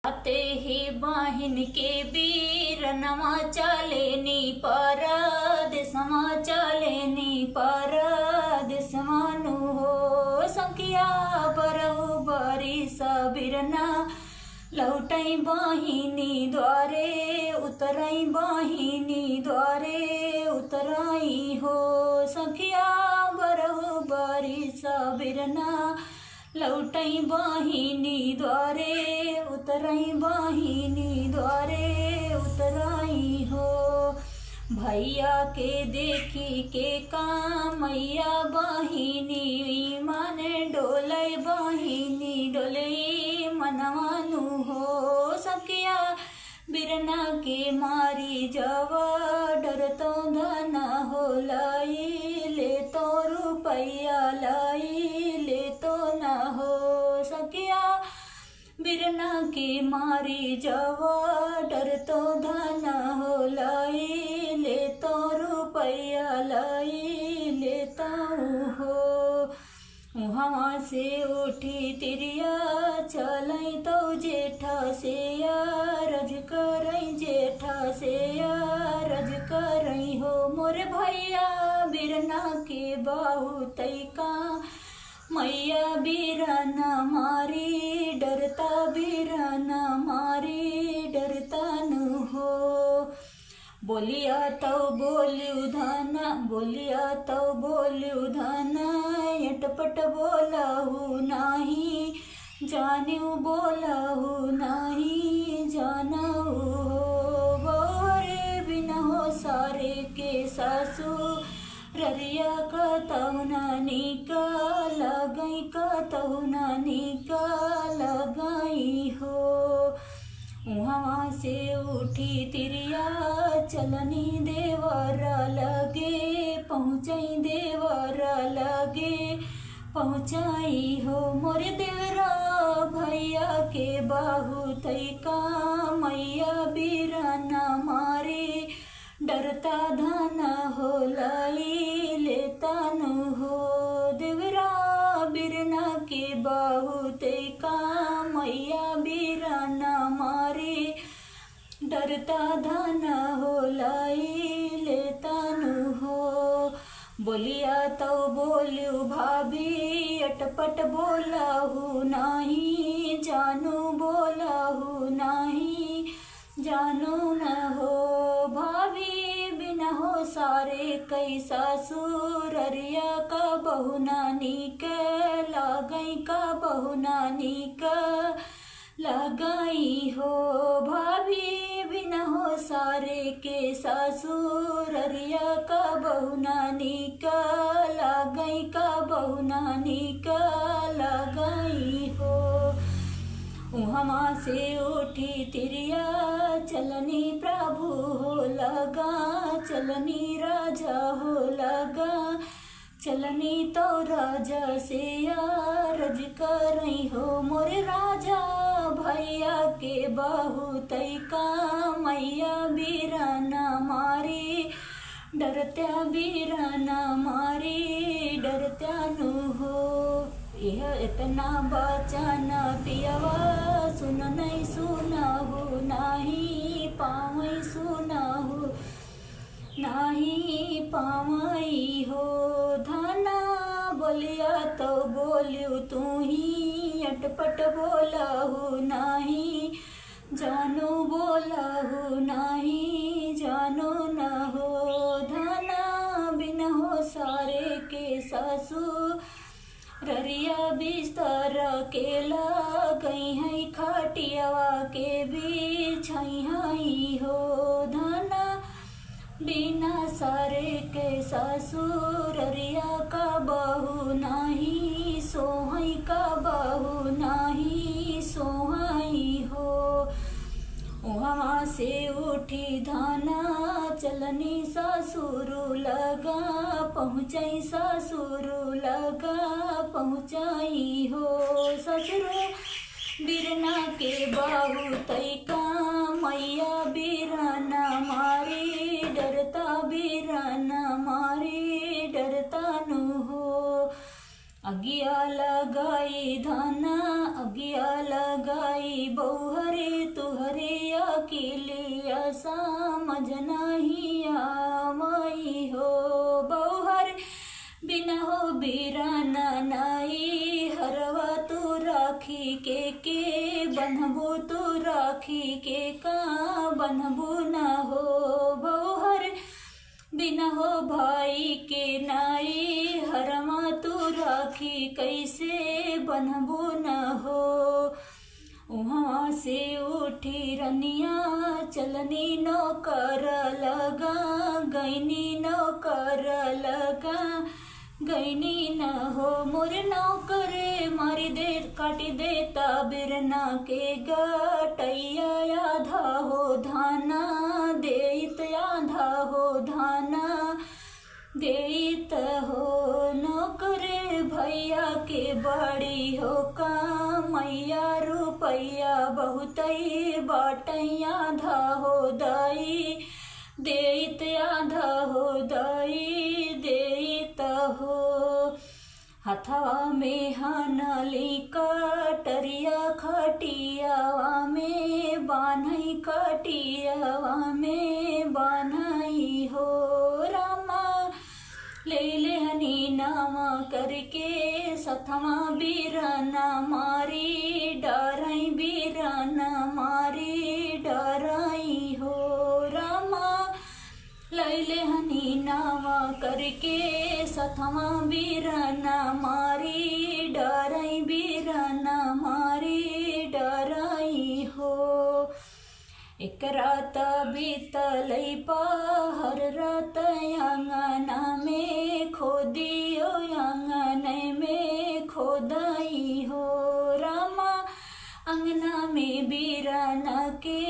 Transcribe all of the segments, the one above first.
आते ही बहिन के वीर नमा चलेनी परदेसमा चलेनी परदेसमानु हो संकिया बरहु बरी सबीरना लौटै बहिनी द्वारे उतरै बहिनी द्वारे उतरै हो संकिया बरहु बरी सबीरना लौटै बहिनी द्वारे उतरै बहिनी द्वारे उतरै हो। भैया के देखी के कामैया बहिनी मन डोलै बहिनी डोलै मनवानु हो सकिया बिरना के मारी जब डरतो धन हो लाई ले तो रुपैया लाई ले तो न हो सकिया बिरना के मारी जब डरतो धन हो लाई ले तो रुपैया लाई लेता हो। वहाँ से उठी तिरिया चलै तो जेठा से रज करै जेठा से रज करै हो मोरे भैया बिरना के बाहु तैका मैया बिरना मारी डरता बिरना मारी डरता न हो। बोलिया तो बोलियो धना बोलिया तो बोलियो धना यटपट बोलहु नाही जानियो बोलहु नाही जानहु हो। बोरे बिना हो सारे के सासू ररिया कतहु नानी का लगई कतहु नानी का लगई हो। वहाँ से उठी तिरिया चलनी देवर लगे पहुँचई देवर लगे पहुँचाई हो मोरे देवरा भैया के बाहु तैका मैया बिरना मारे डरता धन हो लाई लेता न हो। देवरा बिरना के बाहु तैका मैया बिरना मारे डरता धन हो लाई लेता न हो। बोलिया तो बोलियो भाभी अटपट बोलहु नाही जानू बोलहु नाही जानू न हो। भाभी बिना हो सारे कई सासुररिया का बहु नानी के लगई का बहु नानी का लगई हो। भाभी बिना हो सारे के सासुररिया का बहु नानी का लगई का बहु नानी का लगई हो। वहाँ से उठी तिरिया चलनी प्रभु हो लगा चलनी राजा हो लगा चलनी तो राजा से रज करई हो मोरे राजा भैया के बाहु तैका मैया बिरना मारी डरत्या बिरना मारी डरत्या नु हो। यह इतना बचन पियवा सुन नहीं सुनहु नाही पावई सुनहु नाही पावई हो। धना बोलिया तो बोलियो तू ही अटपट बोलहु नाही जानो बोलहु नाही जानो न हो। धना बिन हो सारे के सासू ररिया बिस्तर के लगई है खटियावा के बिछई हो। धना बिना सारे के ससुररिया का बहु नाही सोहई का बहु नाही सोहई हो। वहाँ से उठी धाना चलनी ससुर लगा पहुँचई ससुर लगा पहुँचाई हो। ससुर बिरना के बाहु तैका मैया बिरना मारी डरता बिरना मारी डरता नु हो। अगिया लगाई धाना अगिया लगाई बहुहरे तुहरे अकेलिया समझ नहीं आवई हो बहुहर बिना हो बीराना नाई हरवा तू राखी के बनबू तू राखी के का बनबू न हो बहुहर बिना हो भाई के नाई हरमा तू राखी कैसे बनबू न हो। वहाँ से उठी रनिया चलनी नौकर लगा गैनी नौकर लगा गैनी न हो मोर नौकर मारी दे काटी देता बिरना के गटैया आधा हो धाना देत आधा हो धाना देत हो नौकर भैया के बड़ी हो मैया रुपैया बहुत बाटैया आधा हो दाई देत आधा हो दाई देत हो। हथवा में हनली कटरिया खटियावा में बान्हई कटियावा में बान्हई हो रामा ले लेहनी नामा करके सथमा बीराना मारी डरई बीराना मारी डरई हो रामा लैले हनी नावा करके सथमा बीराना मारी डरई बीराना मारी डरई हो। एक रात बीतलई पहर रात अंगना में खोदियो अंगन में खोदई हो रामा अंगना में बीराना के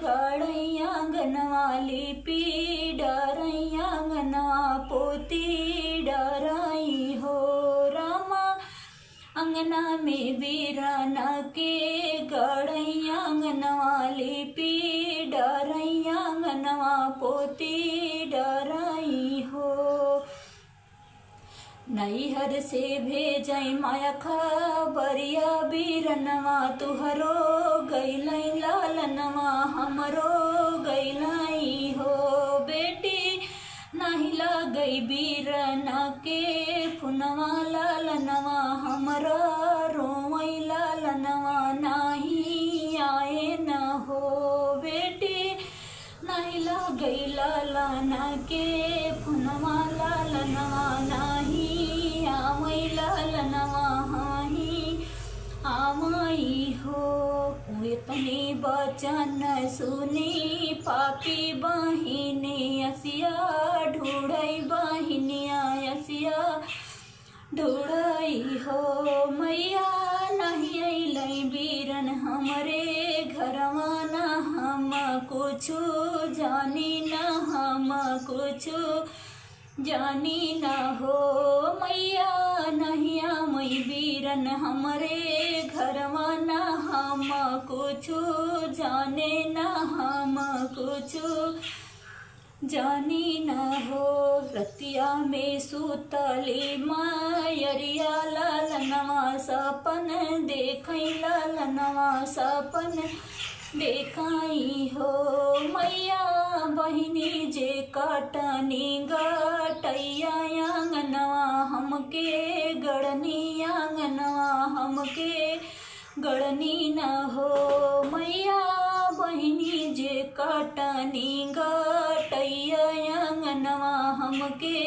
गाड़ई आंगनवा लिपि डरई आंगनवा पोती डरई हो रामा अंगना में बीराना के गाड़ई आंगनवा लिपि डरई आंगनवा पोती डरई हो। नैहर से भेजई माया खबरिया बीरनवा तुहरो गैलई लालनवा हमरो गैलई हो बेटी नहीं लगई बीरना के फुनवा लालनवा हमरा रोवई लालनवा नहीं आए न हो बेटी नहीं लगई लालना के फुनवा लालनवा नहीं आवई लालनवा हाही आवई हो। इतनी बचन सुनी पापी बहिनी असिया ढूढ़ई बहिनिया असिया ढूढ़ई हो मैया नहीं अइलई बीरन हमरे घरवा न हम कुछ जानी न हम कुछ जानी न हो मैया नहीं मई बीरन हमरे घरवा न हम कुछ जाने न हम कुछ जानी न हो। रतिया में सुतली मायरिया लालनवा सपन देखई लालनवा सपन देखाई हो मैया बहिनी जे काटनी गटैया आंगनवा हमके गड़नी आंगनवा हमके गड़नी न हो मैया बहिनी जे काटनी गटैया आंगनवा हमके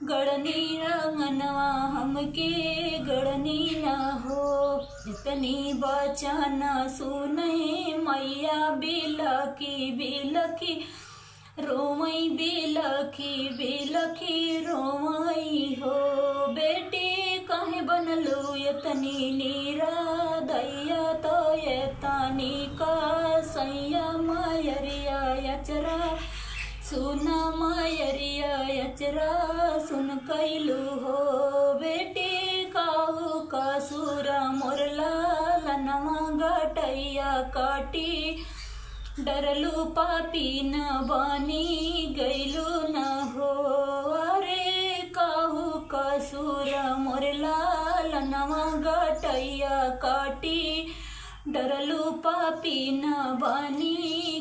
गड़नी आंगनवा हमके गड़नी न हो। इतनी बचन सुनई मैया बिलखी बिलखी रोवई बिलखी बिलखी रोवई हो बेटी कहे बनलू यतनी नीरा दैया तो यतनी का सैया मयरिया यचरा सुना मयरिया यचरा सुन कैलू हो बेटी काहू का सूरा मोरला लनवा गटैया काटी डरलू पापी न बानी गैलू न हो अरे काहू का सूरा मोरला ललनवा गटैया काटी डरलू पापी न बानी